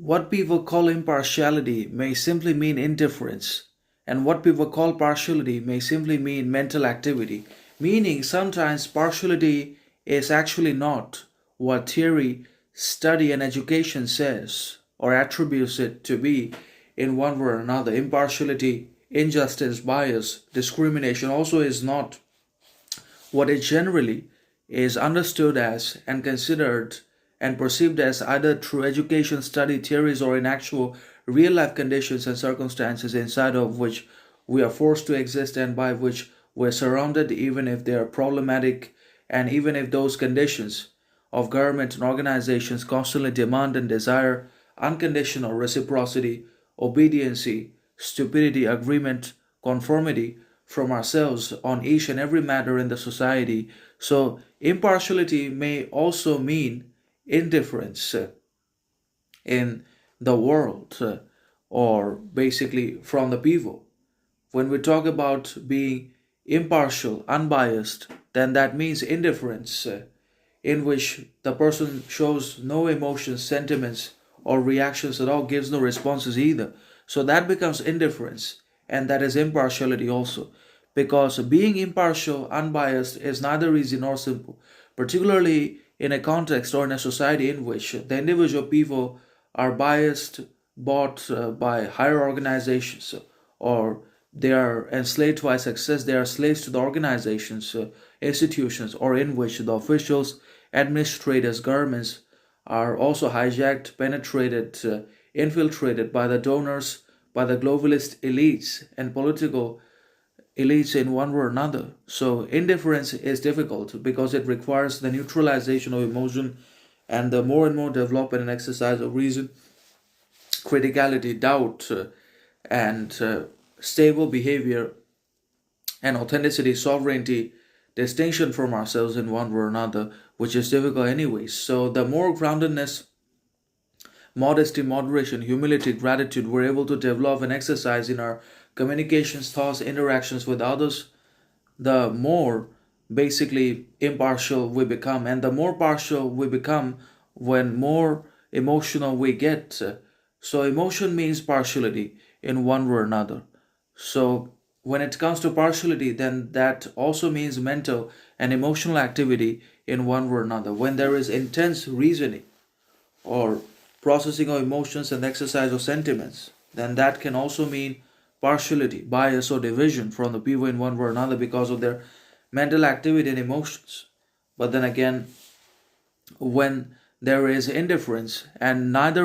What people call impartiality may simply mean indifference, and what people call partiality may simply mean mental activity, meaning sometimes partiality is actually not what theory, study, and education says or attributes it to be in one way or another. Impartiality, injustice, bias, discrimination also is not what it generally is understood as and considered and perceived as either through education, study, theories, or in actual real life conditions and circumstances inside of which we are forced to exist and by which we're surrounded, even if they are problematic and even if those conditions of government and organizations constantly demand and desire unconditional reciprocity, obediency, stupidity, agreement, conformity from ourselves on each and every matter in the society. So, impartiality may also mean indifference in the world or basically from the people. When we talk about being impartial, unbiased, then that means indifference in which the person shows no emotions, sentiments, or reactions at all, gives no responses either. So that becomes indifference, and that is impartiality also. Because being impartial, unbiased is neither easy nor simple, particularly in a context or in a society in which the individual people are biased, bought by higher organizations, or they are enslaved by success, they are slaves to the organizations, institutions, or in which the officials, administrators, governments are also hijacked, penetrated, infiltrated by the donors, by the globalist elites and political elites in one way or another. So, indifference is difficult because it requires the neutralization of emotion and the more and more development and exercise of reason, criticality, doubt, and stable behavior and authenticity, sovereignty, distinction from ourselves in one way or another, which is difficult anyways. So, the more groundedness, modesty, moderation, humility, gratitude we're able to develop and exercise in our communications, thoughts, interactions with others, the more basically impartial we become. And the more partial we become when more emotional we get. So, emotion means partiality in one way or another. So, when it comes to partiality, then that also means mental and emotional activity in one way or another. When there is intense reasoning or processing of emotions and exercise of sentiments, then that can also mean partiality, bias, or division from the people in one way or another because of their mental activity and emotions. But then again, when there is indifference and neither